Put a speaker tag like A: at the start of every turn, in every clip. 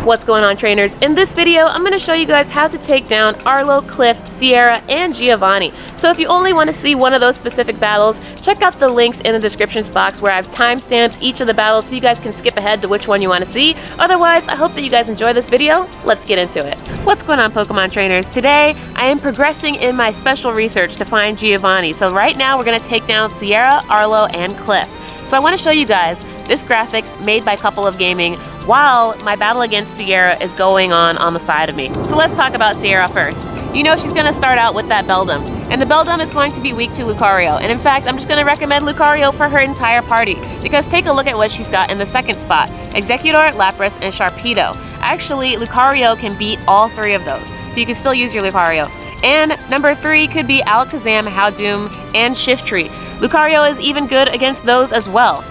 A: What's going on, trainers? In this video, I'm going to show you guys how to take down Arlo, Cliff, Sierra, and Giovanni. So if you only want to see one of those specific battles, check out the links in the description box where I've timestamped each of the battles so you guys can skip ahead to which one you want to see. Otherwise, I hope that you guys enjoy this video. Let's get into it. What's going on, Pokemon trainers? Today, I am progressing in my special research to find Giovanni. So right now, we're going to take down Sierra, Arlo, and Cliff. So I want to show you guys this graphic made by Couple of Gaming while my battle against Sierra is going on the side of me. So let's talk about Sierra first. You know she's going to start out with that Beldum, and the Beldum is going to be weak to Lucario. And in fact, I'm just going to recommend Lucario for her entire party, because take a look at what she's got in the second spot. Exeggutor, Lapras, and Sharpedo. Actually, Lucario can beat all three of those, so you can still use your Lucario. And number 3 could be Alakazam, Houndoom, and Shiftry. Lucario is even good against those as well.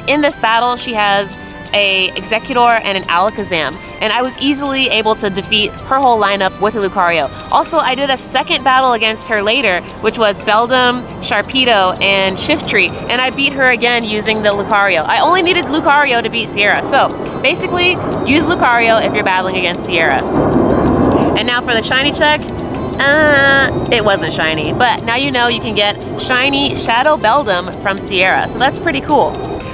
A: In this battle, she has a Exeggutor and an Alakazam, and I was easily able to defeat her whole lineup with a Lucario. Also, I did a second battle against her later, which was Beldum, Sharpedo, and Shiftry, and I beat her again using the Lucario. I only needed Lucario to beat Sierra, so basically, use Lucario if you're battling against Sierra. And now for the shiny check. It wasn't shiny, but now you know you can get shiny Shadow Beldum from Sierra, so that's pretty cool.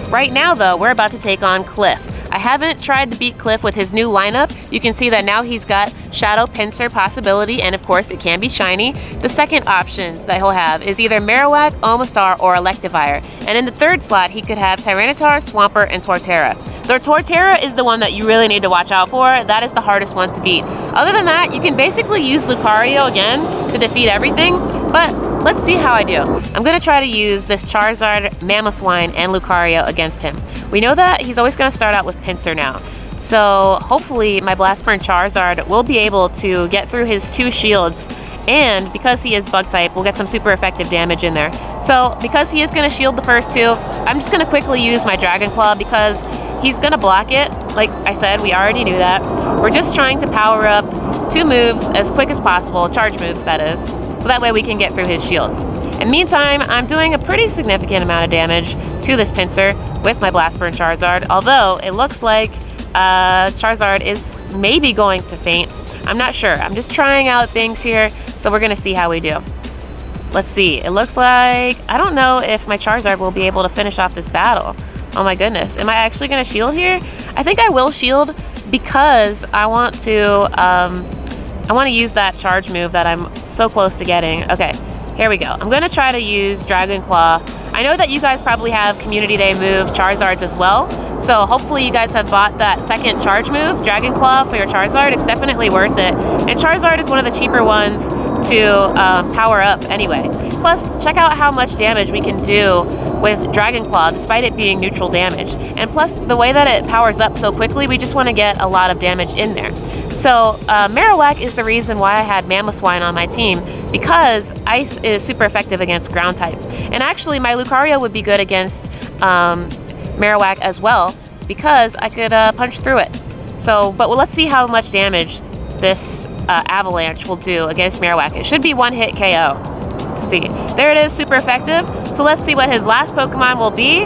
A: Right now, though, we're about to take on Cliff. I haven't tried to beat Cliff with his new lineup. You can see that now he's got Shadow Pinsir possibility, and of course it can be shiny. The second options that he'll have is either Marowak, Omastar, or Electivire. And in the third slot, he could have Tyranitar, Swampert, and Torterra. The Torterra is the one that you really need to watch out for. That is the hardest one to beat. Other than that, you can basically use Lucario again to defeat everything, but let's see how I do. I'm going to try to use this Charizard, Mamoswine, and Lucario against him. We know that he's always going to start out with Pinsir now. So hopefully my Blast Burn Charizard will be able to get through his 2 shields, and because he is bug type, we'll get some super effective damage in there. So because he is going to shield the first 2, I'm just going to quickly use my Dragon Claw because he's going to block it. Like I said, we already knew that. We're just trying to power up 2 moves as quick as possible, charge moves that is, so that way we can get through his shields. In meantime, I'm doing a pretty significant amount of damage to this Pinsir with my Blast Burn Charizard, although it looks like Charizard is maybe going to faint. I'm not sure. I'm just trying out things here, so we're going to see how we do. Let's see. It looks like, I don't know if my Charizard will be able to finish off this battle. Oh my goodness. Am I actually going to shield here? I think I will shield because I want to use that charge move that I'm so close to getting. Okay, here we go. I'm going to try to use Dragon Claw. I know that you guys probably have Community Day move Charizards as well, so hopefully you guys have bought that second charge move, Dragon Claw, for your Charizard. It's definitely worth it. And Charizard is one of the cheaper ones to power up anyway. Plus, check out how much damage we can do with Dragon Claw despite it being neutral damage. And plus, the way that it powers up so quickly, we just want to get a lot of damage in there. So Marowak is the reason why I had Mamoswine on my team, because Ice is super effective against ground type. And actually my Lucario would be good against Marowak as well, because I could punch through it. So, but let's see how much damage this Avalanche will do against Marowak. It should be 1-hit KO. Let's see. There it is, super effective. So let's see what his last Pokemon will be.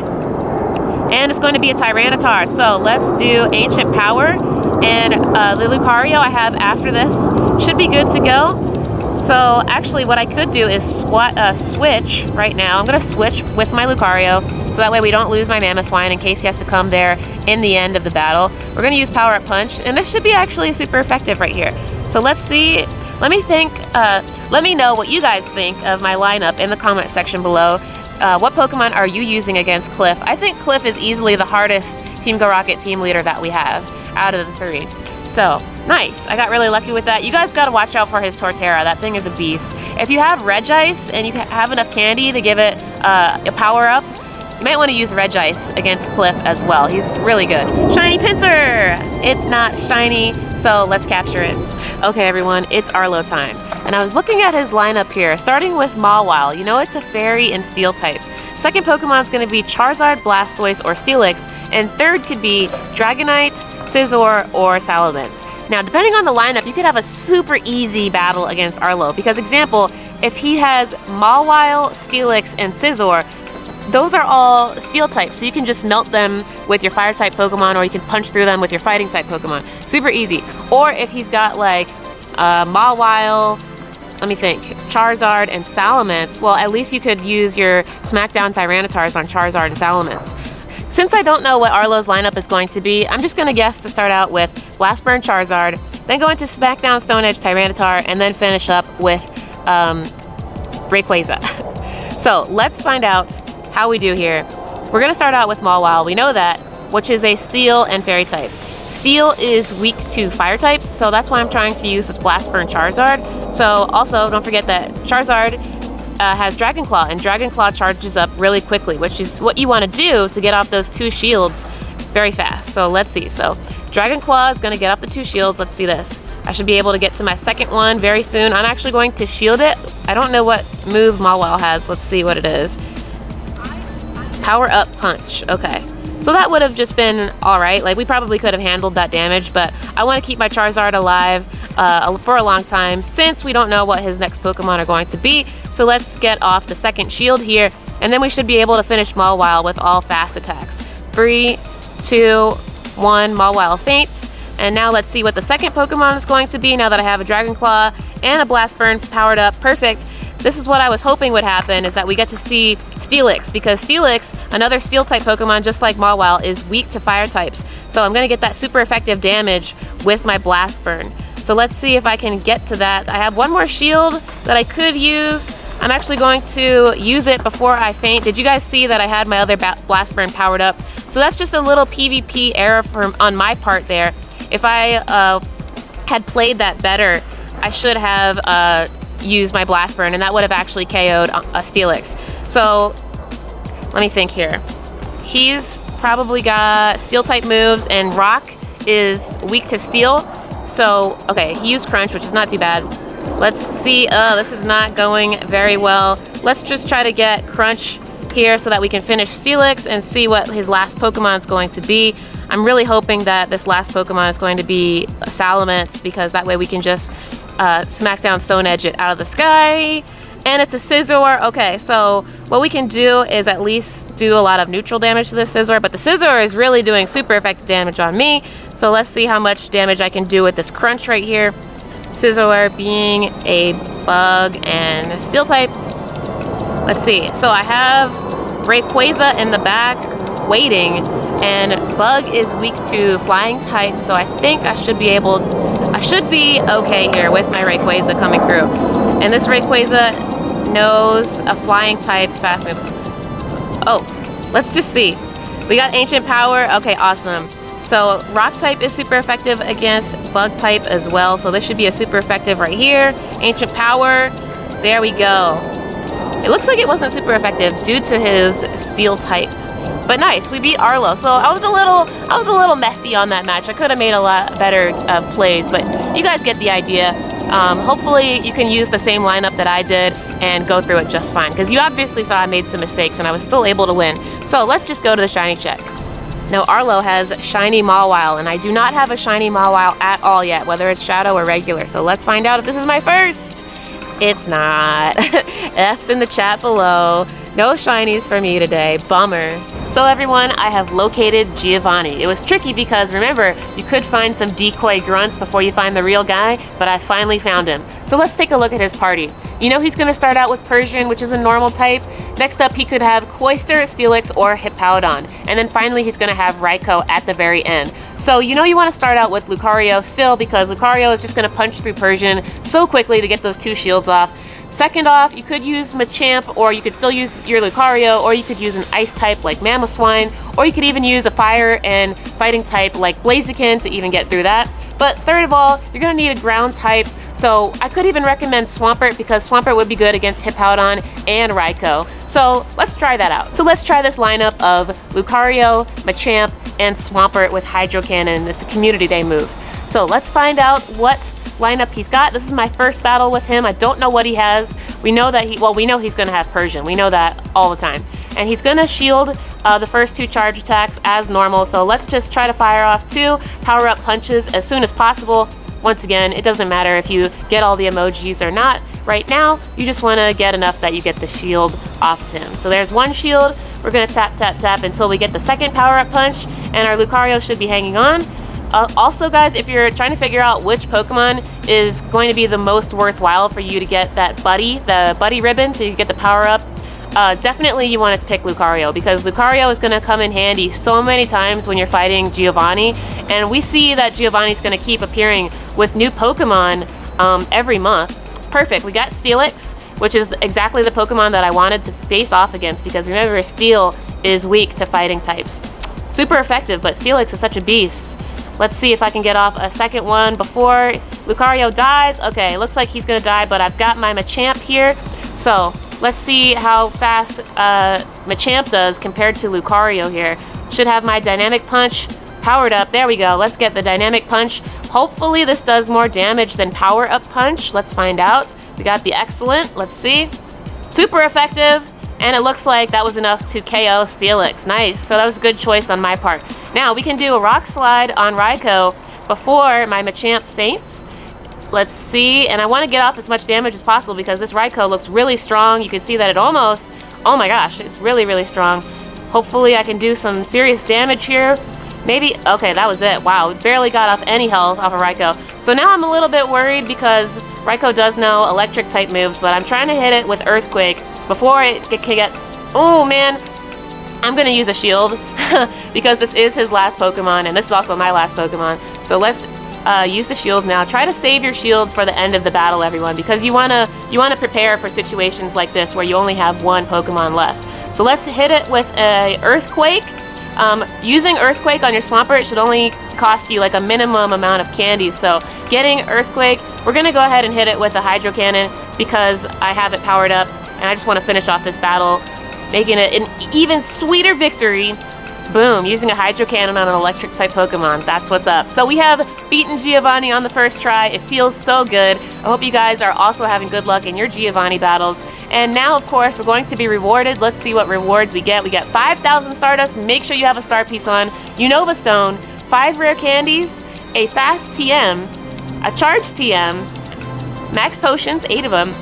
A: And it's going to be a Tyranitar. So let's do Ancient Power. And the Lucario I have after this should be good to go. So actually what I could do is switch right now. I'm going to switch with my Lucario, so that way we don't lose my Mamoswine in case he has to come there in the end of the battle. We're going to use Power Up Punch, and this should be actually super effective right here. So let's see. Let me know what you guys think of my lineup in the comment section below. What Pokemon are you using against Cliff? I think Cliff is easily the hardest Team Go Rocket team leader that we have out of the 3. So, nice. I got really lucky with that. You guys got to watch out for his Torterra. That thing is a beast. If you have Regice and you have enough candy to give it a power up, you might want to use Regice against Cliff as well. He's really good. Shiny Pinsir! It's not shiny, so let's capture it. Okay, everyone, it's Arlo time. And I was looking at his lineup here, starting with Mawile. You know it's a Fairy and Steel type. Second Pokemon is going to be Charizard, Blastoise, or Steelix. And third could be Dragonite, Scizor, or Salamence. Now, depending on the lineup, you could have a super easy battle against Arlo. Because, example, if he has Mawile, Steelix, and Scizor, those are all steel types, so you can just melt them with your fire type Pokemon, or you can punch through them with your fighting type Pokemon. Super easy. Or if he's got like Mawile, let me think, Charizard and Salamence, well, at least you could use your Smackdown Tyrantars on Charizard and Salamence. Since I don't know what Arlo's lineup is going to be, I'm just going to guess to start out with Blast Burn Charizard, then go into Smackdown Stone Edge Tyranitar, and then finish up with Rayquaza. So let's find out how we do here. We're going to start out with Mawile, we know that, which is a Steel and Fairy type. Steel is weak to fire types, so that's why I'm trying to use this Blast Burn Charizard. So also, don't forget that Charizard has Dragon Claw, and Dragon Claw charges up really quickly, which is what you want to do to get off those 2 shields very fast. So let's see. So Dragon Claw is going to get up the 2 shields. Let's see this. I should be able to get to my second one very soon. I'm actually going to shield it. I don't know what move Mawile has. Let's see what it is. Power Up Punch. Okay. So that would have just been alright. Like, we probably could have handled that damage, but I want to keep my Charizard alive for a long time since we don't know what his next Pokemon are going to be. So let's get off the second shield here, and then we should be able to finish Mawile with all fast attacks. 3, 2, 1, Mawile faints. And now let's see what the second Pokemon is going to be now that I have a Dragon Claw and a Blast Burn powered up. Perfect. This is what I was hoping would happen, is that we get to see Steelix, because Steelix, another steel type Pokemon just like Mawile, is weak to fire types. So I'm going to get that super effective damage with my Blast Burn. So let's see if I can get to that. I have one more shield that I could use. I'm actually going to use it before I faint. Did you guys see that I had my other Blast Burn powered up? So that's just a little PvP error on my part there. If I had played that better, I should have use my Blast Burn, and that would have actually KO'd a Steelix. So let me think here. He's probably got steel type moves, and Rock is weak to steel. So okay, he used Crunch, which is not too bad. Let's see. This is not going very well. Let's just try to get Crunch here so that we can finish Steelix and see what his last Pokemon is going to be. I'm really hoping that this last Pokemon is going to be a Salamence, because that way we can just Smackdown Stone Edge it out of the sky. And it's a Scizor. Okay, so what we can do is at least do a lot of neutral damage to this Scizor, but the Scizor is really doing super effective damage on me. So let's see how much damage I can do with this Crunch right here. Scizor being a bug and steel type. Let's see. So I have Rayquaza in the back waiting, and bug is weak to flying type, so I think I should be okay here with my Rayquaza coming through. And this Rayquaza knows a flying type fast move. So, let's just see. We got Ancient Power. Okay, awesome. So Rock type is super effective against Bug type as well, so this should be a super effective right here. Ancient Power. There we go. It looks like it wasn't super effective due to his Steel type. But nice, we beat Arlo. So I was a little messy on that match. I could have made a lot better plays, but you guys get the idea. Hopefully you can use the same lineup that I did and go through it just fine, because you obviously saw I made some mistakes and I was still able to win. So let's just go to the shiny check. Now Arlo has shiny Mawile, and I do not have a shiny Mawile at all yet, whether it's shadow or regular. So let's find out if this is my first. It's not. F's in the chat below. No shinies for me today. Bummer. So everyone, I have located Giovanni. It was tricky because, remember, you could find some decoy grunts before you find the real guy, but I finally found him. So let's take a look at his party. You know he's going to start out with Persian, which is a normal type. Next up, he could have Cloyster, Steelix, or Hippowdon. And then finally, he's going to have Raikou at the very end. So you know you want to start out with Lucario still, because Lucario is just going to punch through Persian so quickly to get those 2 shields off. Second off, you could use Machamp, or you could still use your Lucario, or you could use an ice type like Mamoswine, or you could even use a fire and fighting type like Blaziken to even get through that. But third of all, you're going to need a ground type, so I could even recommend Swampert, because Swampert would be good against Hippowdon and Raikou. So let's try that out. So let's try this lineup of Lucario, Machamp, and Swampert with Hydro Cannon. It's a Community Day move. So let's find out what lineup he's got. This is my first battle with him. I don't know what he has. We know that we know he's going to have Persian. We know that all the time. And he's going to shield the first 2 charge attacks as normal. So let's just try to fire off 2 power-up punches as soon as possible. Once again, it doesn't matter if you get all the emojis or not. Right now, you just want to get enough that you get the shield off of him. So there's 1 shield. We're going to tap, tap, tap until we get the second power-up punch, and our Lucario should be hanging on. Also, guys, if you're trying to figure out which Pokemon is going to be the most worthwhile for you to get that the buddy ribbon, so you get the power-up, definitely you want to pick Lucario, because Lucario is going to come in handy so many times when you're fighting Giovanni, and we see that Giovanni's going to keep appearing with new Pokemon every month. Perfect, we got Steelix, which is exactly the Pokemon that I wanted to face off against, because remember, Steel is weak to fighting types. Super effective, but Steelix is such a beast. Let's see if I can get off a second one before Lucario dies. Okay, looks like he's going to die, but I've got my Machamp here. So let's see how fast Machamp does compared to Lucario here. Should have my Dynamic Punch powered up. There we go. Let's get the Dynamic Punch. Hopefully this does more damage than Power Up Punch. Let's find out. We got the Excellent. Let's see. Super effective. And it looks like that was enough to KO Steelix. Nice. So that was a good choice on my part. Now we can do a Rock Slide on Raikou before my Machamp faints. Let's see. And I want to get off as much damage as possible because this Raikou looks really strong. You can see that it almost... Oh my gosh, it's really, really strong. Hopefully I can do some serious damage here. Maybe... Okay, that was it. Wow, we barely got off any health off of Raikou. So now I'm a little bit worried because Raikou does know electric type moves, but I'm trying to hit it with Earthquake before it gets... Oh man, I'm going to use a shield because this is his last Pokemon, and this is also my last Pokemon. So let's use the shield now. Try to save your shields for the end of the battle, everyone, because you wanna prepare for situations like this where you only have one Pokemon left. So let's hit it with a Earthquake. Using Earthquake on your Swampert should only cost you like a minimum amount of candies. So getting Earthquake, we're going to go ahead and hit it with a Hydro Cannon because I have it powered up, and I just want to finish off this battle, making it an even sweeter victory. Boom, using a Hydro Cannon on an electric type Pokemon. That's what's up. So we have beaten Giovanni on the first try. It feels so good. I hope you guys are also having good luck in your Giovanni battles. And now, of course, we're going to be rewarded. Let's see what rewards we get. We get 5,000 Stardust. Make sure you have a Star Piece on. Unova Stone, 5 rare candies, a Fast TM, a Charge TM, Max Potions, 8 of them,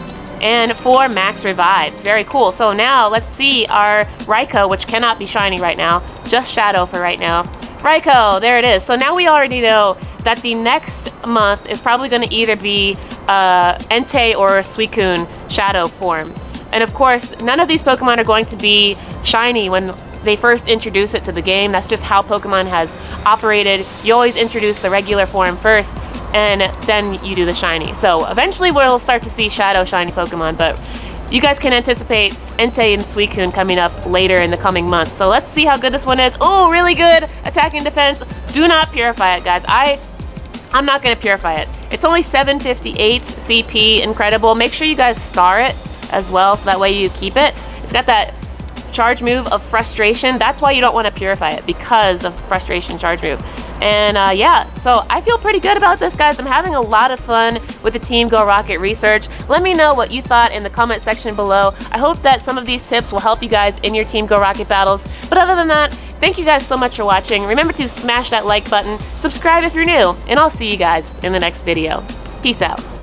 A: and 4 Max Revives. Very cool. So now let's see our Raikou, which cannot be shiny right now. Just Shadow for right now. Raikou, there it is. So now we already know that the next month is probably going to either be Entei or Suicune Shadow form. And of course, none of these Pokemon are going to be shiny when they first introduce it to the game. That's just how Pokemon has operated. You always introduce the regular form first, and then you do the shiny. So eventually we'll start to see Shadow shiny Pokemon, but you guys can anticipate Entei and Suicune coming up later in the coming months. So let's see how good this one is. Oh, really good attack and defense. Do not purify it, guys. I'm not going to purify it. It's only 758 CP, incredible. Make sure you guys star it as well, so that way you keep it. It's got that charge move of Frustration. That's why you don't want to purify it, because of Frustration charge move. And yeah, so I feel pretty good about this, guys. I'm having a lot of fun with the Team Go Rocket research. Let me know what you thought in the comment section below. I hope that some of these tips will help you guys in your Team Go Rocket battles. But other than that, thank you guys so much for watching. Remember to smash that like button, subscribe if you're new, and I'll see you guys in the next video. Peace out.